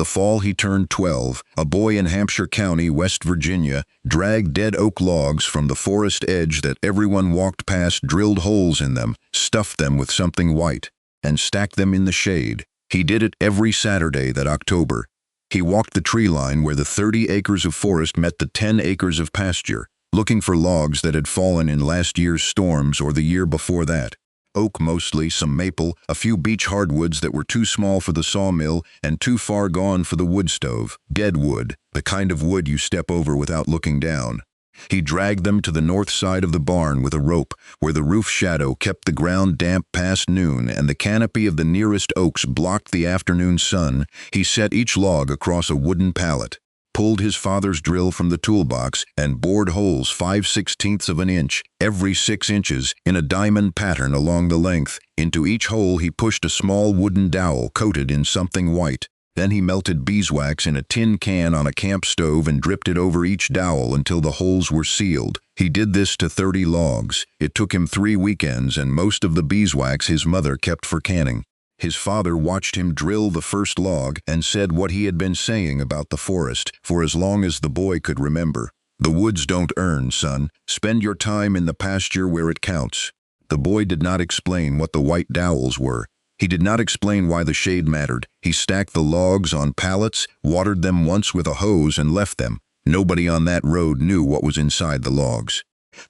The fall he turned 12, a boy in Hampshire County, West Virginia, dragged dead oak logs from the forest edge that everyone walked past, drilled holes in them, stuffed them with something white, and stacked them in the shade. He did it every Saturday that October. He walked the tree line where the 30 acres of forest met the 10 acres of pasture, looking for logs that had fallen in last year's storms or the year before that. Oak mostly, some maple, a few beech hardwoods that were too small for the sawmill and too far gone for the wood stove. Dead wood, the kind of wood you step over without looking down. He dragged them to the north side of the barn with a rope, where the roof shadow kept the ground damp past noon and the canopy of the nearest oaks blocked the afternoon sun. He set each log across a wooden pallet, pulled his father's drill from the toolbox, and bored holes 5/16 of an inch, every 6 inches, in a diamond pattern along the length. Into each hole he pushed a small wooden dowel coated in something white. Then he melted beeswax in a tin can on a camp stove and dripped it over each dowel until the holes were sealed. He did this to 30 logs. It took him 3 weekends, and most of the beeswax his mother kept for canning. His father watched him drill the first log and said what he had been saying about the forest for as long as the boy could remember. "The woods don't earn, son. Spend your time in the pasture where it counts." The boy did not explain what the white dowels were. He did not explain why the shade mattered. He stacked the logs on pallets, watered them once with a hose, and left them. Nobody on that road knew what was inside the logs.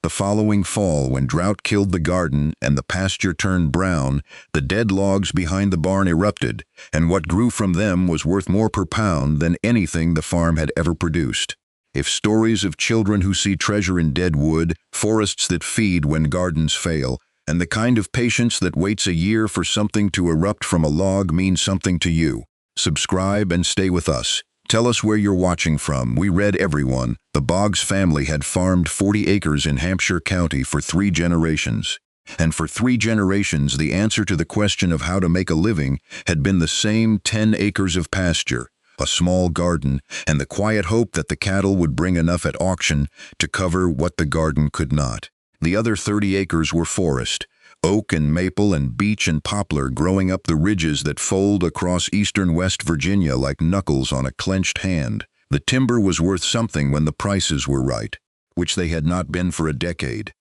The following fall, when drought killed the garden and the pasture turned brown, the dead logs behind the barn erupted, and what grew from them was worth more per pound than anything the farm had ever produced. If stories of children who see treasure in dead wood, forests that feed when gardens fail, and the kind of patience that waits a year for something to erupt from a log mean something to you, subscribe and stay with us. Tell us where you're watching from. We read everyone. The Boggs family had farmed 40 acres in Hampshire County for 3 generations. And for 3 generations, the answer to the question of how to make a living had been the same: 10 acres of pasture, a small garden, and the quiet hope that the cattle would bring enough at auction to cover what the garden could not. The other 30 acres were forest, oak and maple and beech and poplar growing up the ridges that fold across eastern West Virginia like knuckles on a clenched hand. The timber was worth something when the prices were right, which they had not been for a decade.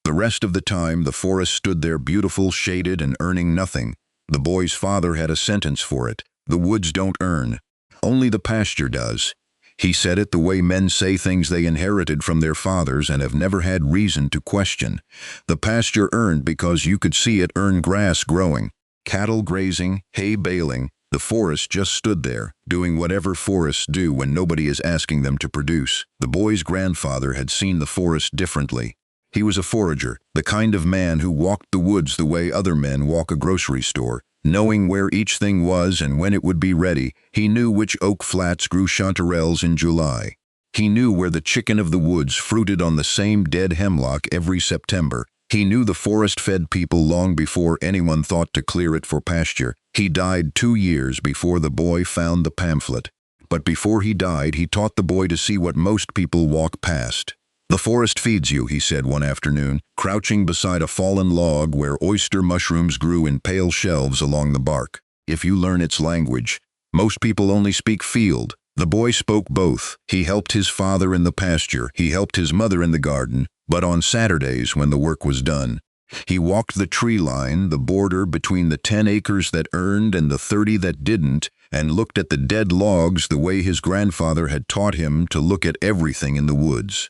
The rest of the time, the forest stood there beautiful, shaded, and earning nothing. The boy's father had a sentence for it: "The woods don't earn. Only the pasture does." He said it the way men say things they inherited from their fathers and have never had reason to question. The pasture earned because you could see it earn: grass growing, cattle grazing, hay baling. The forest just stood there, doing whatever forests do when nobody is asking them to produce. The boy's grandfather had seen the forest differently. He was a forager, the kind of man who walked the woods the way other men walk a grocery store, knowing where each thing was and when it would be ready. He knew which oak flats grew chanterelles in July. He knew where the chicken of the woods fruited on the same dead hemlock every September. He knew the forest fed people long before anyone thought to clear it for pasture. He died 2 years before the boy found the pamphlet. But before he died, he taught the boy to see what most people walk past. "The forest feeds you," he said one afternoon, crouching beside a fallen log where oyster mushrooms grew in pale shelves along the bark. "If you learn its language." Most people only speak field. The boy spoke both. He helped his father in the pasture. He helped his mother in the garden. But on Saturdays, when the work was done, he walked the tree line, the border between the 10 acres that earned and the 30 that didn't, and looked at the dead logs the way his grandfather had taught him to look at everything in the woods.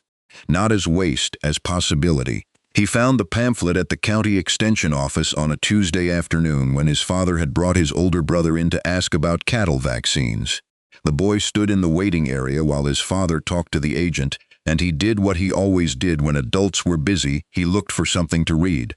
Not as waste, as possibility. He found the pamphlet at the county extension office on a Tuesday afternoon when his father had brought his older brother in to ask about cattle vaccines. The boy stood in the waiting area while his father talked to the agent, and he did what he always did when adults were busy: he looked for something to read.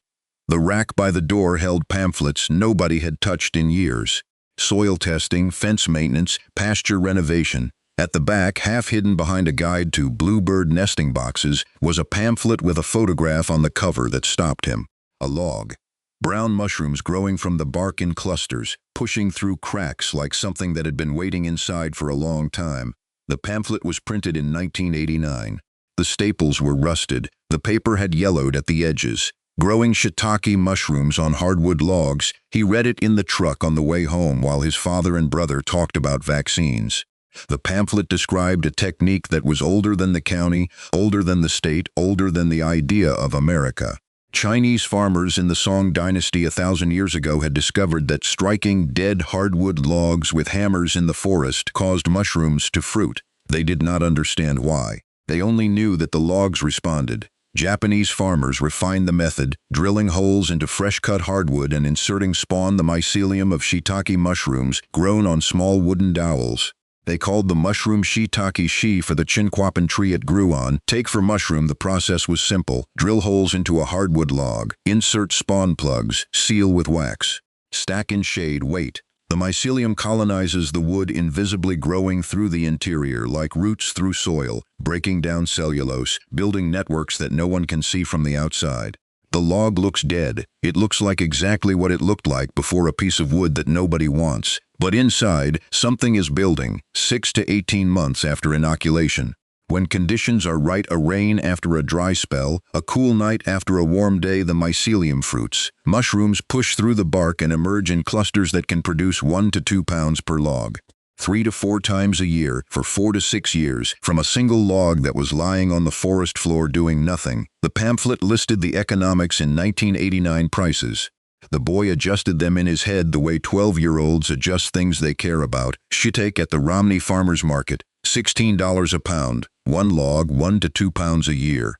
The rack by the door held pamphlets nobody had touched in years: soil testing, fence maintenance, pasture renovation. At the back, half hidden behind a guide to bluebird nesting boxes, was a pamphlet with a photograph on the cover that stopped him. A log. Brown mushrooms growing from the bark in clusters, pushing through cracks like something that had been waiting inside for a long time. The pamphlet was printed in 1989. The staples were rusted. The paper had yellowed at the edges. Growing shiitake mushrooms on hardwood logs, he read it in the truck on the way home while his father and brother talked about vaccines. The pamphlet described a technique that was older than the county, older than the state, older than the idea of America. Chinese farmers in the Song dynasty 1,000 years ago had discovered that striking dead hardwood logs with hammers in the forest caused mushrooms to fruit. They did not understand why. They only knew that the logs responded. Japanese farmers refined the method, drilling holes into fresh-cut hardwood and inserting spawn the mycelium of shiitake mushrooms grown on small wooden dowels. They called the mushroom shiitake shi for the chinquapin tree it grew on. Take for mushroom, the process was simple. Drill holes into a hardwood log, insert spawn plugs, seal with wax. Stack in shade, wait. The mycelium colonizes the wood, invisibly growing through the interior like roots through soil, breaking down cellulose, building networks that no one can see from the outside. The log looks dead. It looks like exactly what it looked like before, a piece of wood that nobody wants. But inside, something is building, 6 to 18 months after inoculation. When conditions are right, a rain after a dry spell, a cool night after a warm day, the mycelium fruits. Mushrooms push through the bark and emerge in clusters that can produce 1 to 2 pounds per log. 3 to 4 times a year, for 4 to 6 years, from a single log that was lying on the forest floor doing nothing. The pamphlet listed the economics in 1989 prices. The boy adjusted them in his head the way 12-year-olds adjust things they care about. Shiitake at the Romney Farmers Market, $16 a pound, one log 1 to 2 pounds a year.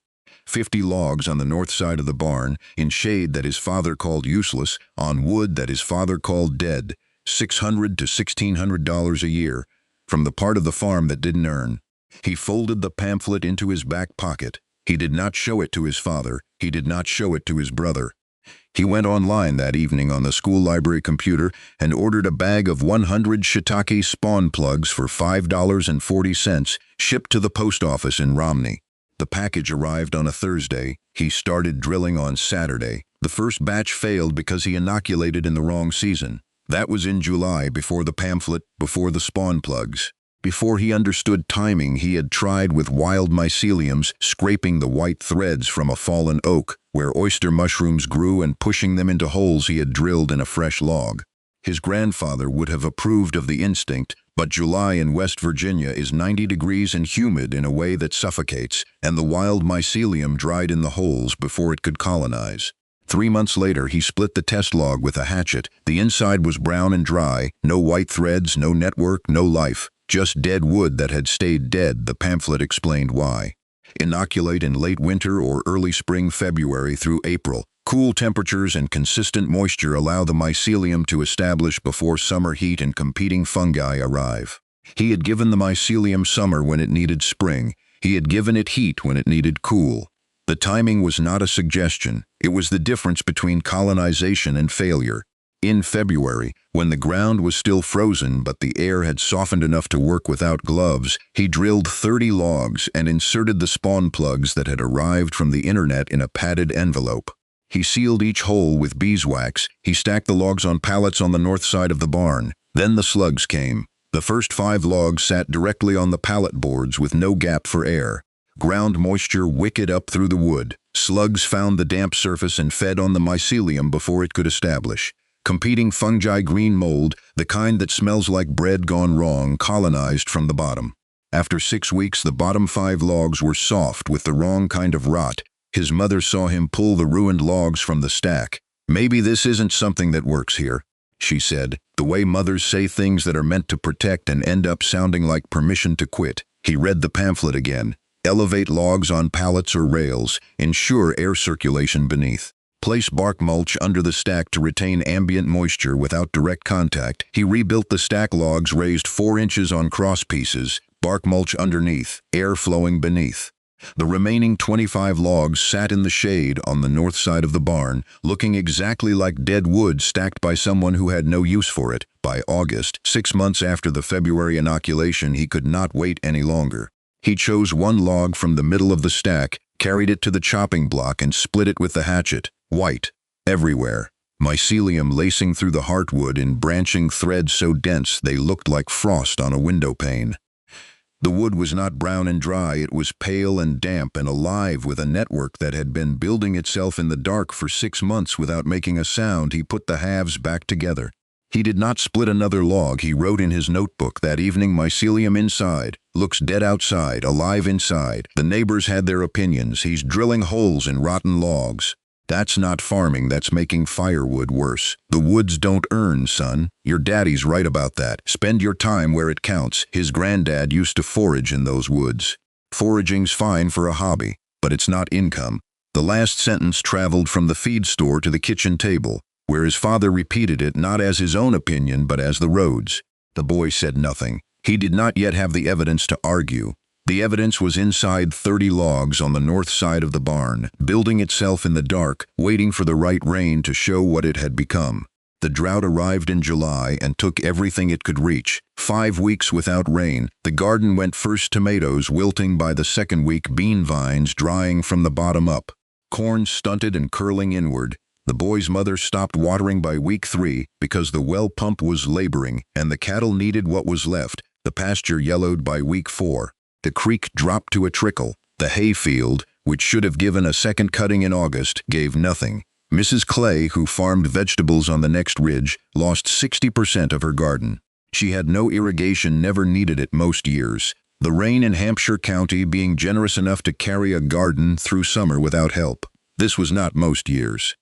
50 logs on the north side of the barn, in shade that his father called useless, on wood that his father called dead, $600 to $1,600 a year, from the part of the farm that didn't earn. He folded the pamphlet into his back pocket. He did not show it to his father. He did not show it to his brother. He went online that evening on the school library computer and ordered a bag of 100 shiitake spawn plugs for $5.40, shipped to the post office in Romney. The package arrived on a Thursday. He started drilling on Saturday. The first batch failed because he inoculated in the wrong season. That was in July, before the pamphlet, before the spawn plugs. Before he understood timing, he had tried with wild myceliums, scraping the white threads from a fallen oak, where oyster mushrooms grew, and pushing them into holes he had drilled in a fresh log. His grandfather would have approved of the instinct, but July in West Virginia is 90 degrees and humid in a way that suffocates, and the wild mycelium dried in the holes before it could colonize. 3 months later, he split the test log with a hatchet. The inside was brown and dry, no white threads, no network, no life. Just dead wood that had stayed dead. The pamphlet explained why. Inoculate in late winter or early spring, February through April. Cool temperatures and consistent moisture allow the mycelium to establish before summer heat and competing fungi arrive. He had given the mycelium summer when it needed spring. He had given it heat when it needed cool. The timing was not a suggestion. It was the difference between colonization and failure. In February, when the ground was still frozen but the air had softened enough to work without gloves, he drilled 30 logs and inserted the spawn plugs that had arrived from the internet in a padded envelope. He sealed each hole with beeswax. He stacked the logs on pallets on the north side of the barn. Then the slugs came. The first 5 logs sat directly on the pallet boards with no gap for air. Ground moisture wicked up through the wood. Slugs found the damp surface and fed on the mycelium before it could establish. Competing fungi, green mold, the kind that smells like bread gone wrong, colonized from the bottom. After 6 weeks, the bottom 5 logs were soft with the wrong kind of rot. His mother saw him pull the ruined logs from the stack. "Maybe this isn't something that works here," she said, the way mothers say things that are meant to protect and end up sounding like permission to quit. He read the pamphlet again. Elevate logs on pallets or rails. Ensure air circulation beneath. Place bark mulch under the stack to retain ambient moisture without direct contact. He rebuilt the stack logs raised 4 inches on cross pieces, bark mulch underneath, air flowing beneath. The remaining 25 logs sat in the shade on the north side of the barn, looking exactly like dead wood stacked by someone who had no use for it. By August, 6 months after the February inoculation, he could not wait any longer. He chose 1 log from the middle of the stack, carried it to the chopping block, and split it with the hatchet. White, everywhere. Mycelium lacing through the heartwood in branching threads so dense they looked like frost on a window pane. The wood was not brown and dry, it was pale and damp and alive with a network that had been building itself in the dark for 6 months without making a sound. He put the halves back together. He did not split another log. He wrote in his notebook that evening, "Mycelium inside, looks dead outside, alive inside. The neighbors had their opinions. He's drilling holes in rotten logs. That's not farming, that's making firewood worse. The woods don't earn, son. Your daddy's right about that. Spend your time where it counts." His granddad used to forage in those woods. Foraging's fine for a hobby, but it's not income. The last sentence traveled from the feed store to the kitchen table, where his father repeated it not as his own opinion but as the road's. The boy said nothing. He did not yet have the evidence to argue. The evidence was inside 30 logs on the north side of the barn, building itself in the dark, waiting for the right rain to show what it had become. The drought arrived in July and took everything it could reach. 5 weeks without rain. The garden went first tomatoes wilting, by the second week bean vines drying from the bottom up. Corn stunted and curling inward. The boy's mother stopped watering by week 3 because the well pump was laboring and the cattle needed what was left. The pasture yellowed by week 4. The creek dropped to a trickle. The hay field, which should have given a second cutting in August, gave nothing. Mrs. Clay, who farmed vegetables on the next ridge, lost 60% of her garden. She had no irrigation, never needed it most years. The rain in Hampshire County being generous enough to carry a garden through summer without help. This was not most years.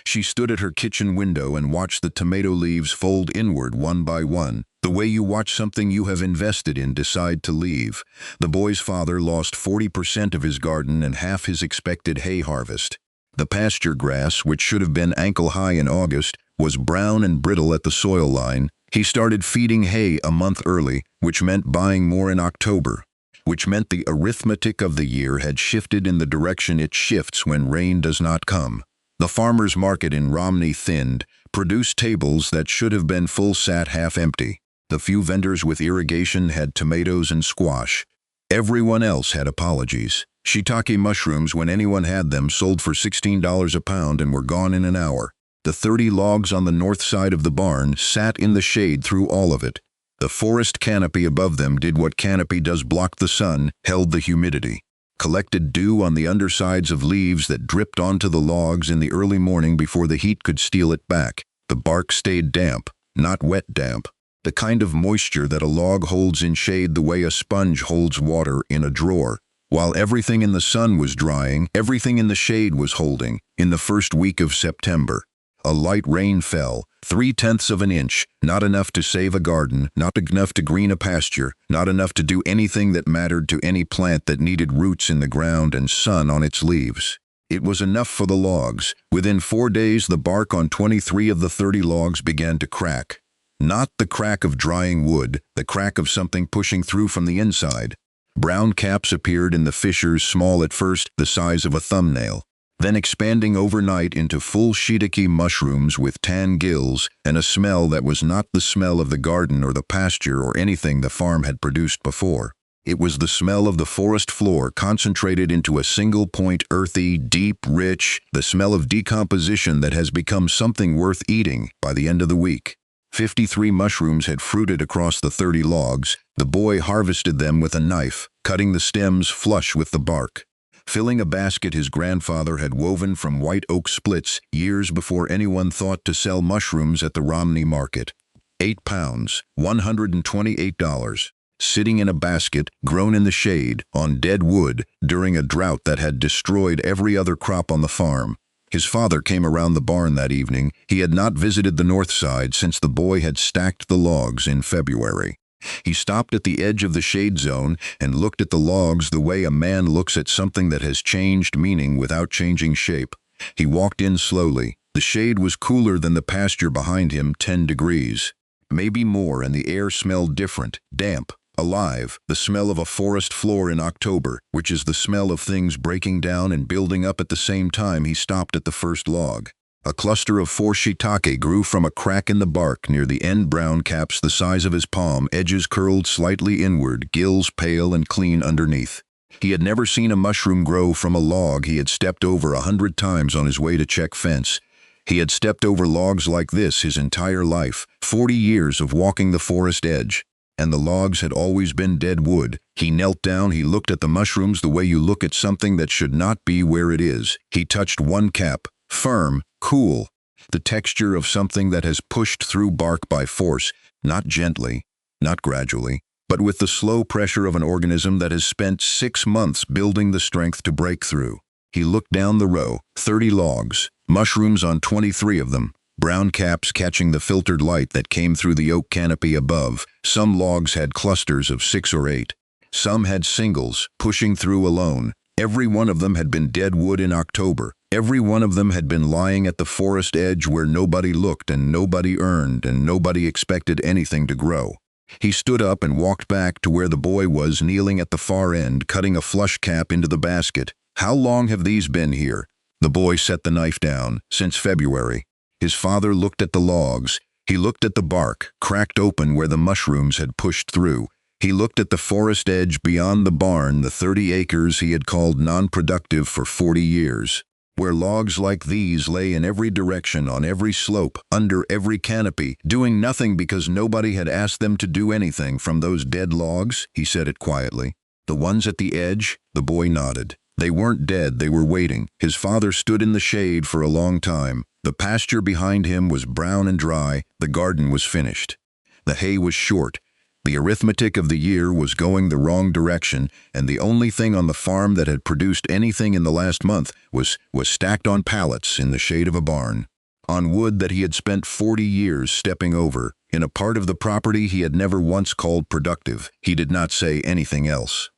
She stood at her kitchen window and watched the tomato leaves fold inward one by one, the way you watch something you have invested in decide to leave. The boy's father lost 40% of his garden and half his expected hay harvest. The pasture grass, which should have been ankle-high in August, was brown and brittle at the soil line. He started feeding hay a month early, which meant buying more in October, which meant the arithmetic of the year had shifted in the direction it shifts when rain does not come. The farmer's market in Romney thinned, produced tables that should have been full sat half empty. The few vendors with irrigation had tomatoes and squash. Everyone else had apologies. Shiitake mushrooms, when anyone had them, sold for $16 a pound and were gone in an hour. The 30 logs on the north side of the barn sat in the shade through all of it. The forest canopy above them did what canopy does: block the sun, held the humidity. Collected dew on the undersides of leaves that dripped onto the logs in the early morning before the heat could steal it back. The bark stayed damp, not wet damp. The kind of moisture that a log holds in shade the way a sponge holds water in a drawer. While everything in the sun was drying, everything in the shade was holding. In the first week of September, a light rain fell, 0.3 of an inch, not enough to save a garden, not enough to green a pasture, not enough to do anything that mattered to any plant that needed roots in the ground and sun on its leaves. It was enough for the logs. Within 4 days, the bark on 23 of the 30 logs began to crack. Not the crack of drying wood, the crack of something pushing through from the inside. Brown caps appeared in the fissures, small at first, the size of a thumbnail, then expanding overnight into full shiitake mushrooms with tan gills and a smell that was not the smell of the garden or the pasture or anything the farm had produced before. It was the smell of the forest floor concentrated into a single point, earthy, deep, rich, the smell of decomposition that has become something worth eating by the end of the week. 53 mushrooms had fruited across the 30 logs. The boy harvested them with a knife, cutting the stems flush with the bark. Filling a basket his grandfather had woven from white oak splits years before anyone thought to sell mushrooms at the Romney market. 8 pounds, $128. Sitting in a basket, grown in the shade, on dead wood, during a drought that had destroyed every other crop on the farm. His father came around the barn that evening. He had not visited the north side since the boy had stacked the logs in February. He stopped at the edge of the shade zone and looked at the logs the way a man looks at something that has changed meaning without changing shape. He walked in slowly. The shade was cooler than the pasture behind him, 10 degrees. Maybe more, and the air smelled different, damp, alive, the smell of a forest floor in October, which is the smell of things breaking down and building up at the same time. He stopped at the first log. A cluster of 4 shiitake grew from a crack in the bark near the end, brown caps the size of his palm, edges curled slightly inward, gills pale and clean underneath. He had never seen a mushroom grow from a log he had stepped over 100 times on his way to check fence. He had stepped over logs like this his entire life, 40 years of walking the forest edge. And the logs had always been dead wood. He knelt down, he looked at the mushrooms the way you look at something that should not be where it is. He touched one cap, firm, cool, the texture of something that has pushed through bark by force, not gently, not gradually, but with the slow pressure of an organism that has spent 6 months building the strength to break through. He looked down the row, 30 logs, mushrooms on 23 of them, brown caps catching the filtered light that came through the oak canopy above. Some logs had clusters of 6 or 8. Some had singles, pushing through alone. Every one of them had been dead wood in October. Every one of them had been lying at the forest edge where nobody looked and nobody earned and nobody expected anything to grow. He stood up and walked back to where the boy was kneeling at the far end, cutting a flush cap into the basket. "How long have these been here?" The boy set the knife down. "Since February." His father looked at the logs. He looked at the bark, cracked open where the mushrooms had pushed through. He looked at the forest edge beyond the barn, the 30 acres he had called non-productive for 40 years, where logs like these lay in every direction, on every slope, under every canopy, doing nothing because nobody had asked them to do anything. "From those dead logs," he said it quietly. "The ones at the edge?" The boy nodded. They weren't dead, they were waiting. His father stood in the shade for a long time. The pasture behind him was brown and dry. The garden was finished. The hay was short. The arithmetic of the year was going the wrong direction, and the only thing on the farm that had produced anything in the last month was stacked on pallets in the shade of a barn, on wood that he had spent 40 years stepping over, in a part of the property he had never once called productive. He did not say anything else.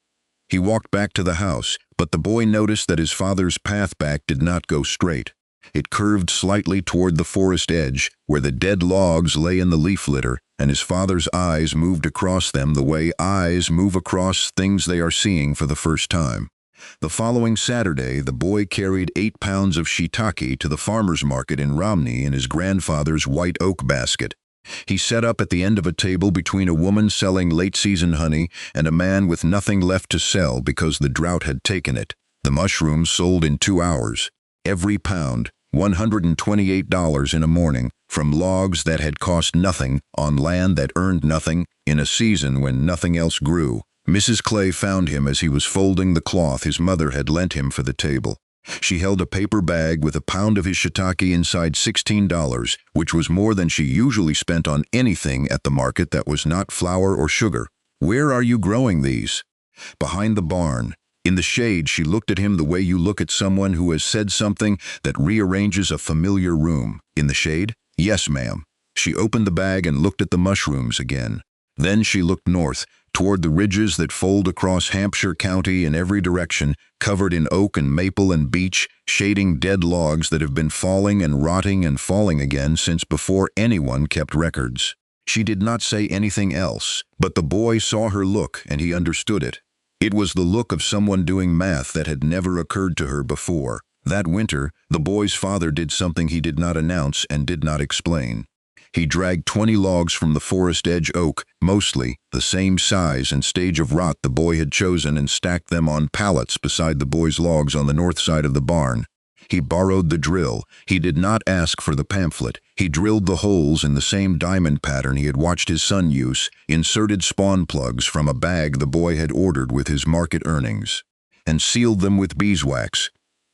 He walked back to the house, but the boy noticed that his father's path back did not go straight. It curved slightly toward the forest edge, where the dead logs lay in the leaf litter, and his father's eyes moved across them the way eyes move across things they are seeing for the first time. The following Saturday, the boy carried 8 pounds of shiitake to the farmer's market in Romney in his grandfather's white oak basket. He sat up at the end of a table between a woman selling late-season honey and a man with nothing left to sell because the drought had taken it. The mushrooms sold in 2 hours. Every pound, $128 in a morning, from logs that had cost nothing, on land that earned nothing, in a season when nothing else grew. Mrs. Clay found him as he was folding the cloth his mother had lent him for the table. She held a paper bag with a pound of his shiitake inside, $16, which was more than she usually spent on anything at the market that was not flour or sugar. "Where are you growing these?" "Behind the barn." In the shade, she looked at him the way you look at someone who has said something that rearranges a familiar room. "In the shade?" "Yes, ma'am." She opened the bag and looked at the mushrooms again. Then she looked north, toward the ridges that fold across Hampshire County in every direction, covered in oak and maple and beech, shading dead logs that have been falling and rotting and falling again since before anyone kept records. She did not say anything else, but the boy saw her look and he understood it. It was the look of someone doing math that had never occurred to her before. That winter, the boy's father did something he did not announce and did not explain. He dragged 20 logs from the forest edge oak, mostly the same size and stage of rot the boy had chosen, and stacked them on pallets beside the boy's logs on the north side of the barn. He borrowed the drill. He did not ask for the pamphlet. He drilled the holes in the same diamond pattern he had watched his son use, inserted spawn plugs from a bag the boy had ordered with his market earnings, and sealed them with beeswax.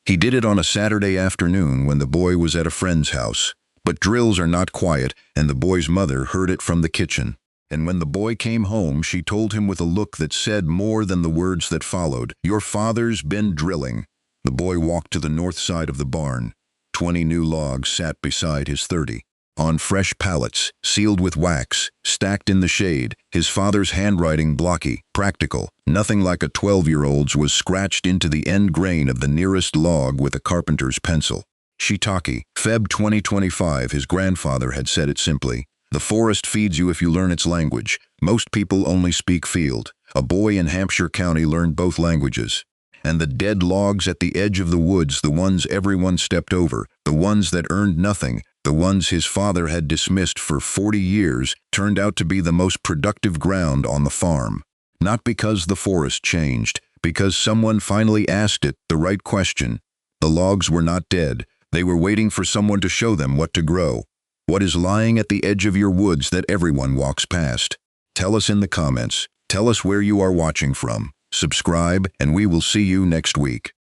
He did it on a Saturday afternoon when the boy was at a friend's house. But drills are not quiet, and the boy's mother heard it from the kitchen. And when the boy came home, she told him with a look that said more than the words that followed, "Your father's been drilling." The boy walked to the north side of the barn. 20 new logs sat beside his 30. On fresh pallets, sealed with wax, stacked in the shade, his father's handwriting blocky, practical, nothing like a 12-year-old's, was scratched into the end grain of the nearest log with a carpenter's pencil. Shiitake, Feb 2025, his grandfather had said it simply. The forest feeds you if you learn its language. Most people only speak field. A boy in Hampshire County learned both languages. And the dead logs at the edge of the woods, the ones everyone stepped over, the ones that earned nothing, the ones his father had dismissed for 40 years, turned out to be the most productive ground on the farm. Not because the forest changed, because someone finally asked it the right question. The logs were not dead. They were waiting for someone to show them what to grow. What is lying at the edge of your woods that everyone walks past? Tell us in the comments. Tell us where you are watching from. Subscribe, and we will see you next week.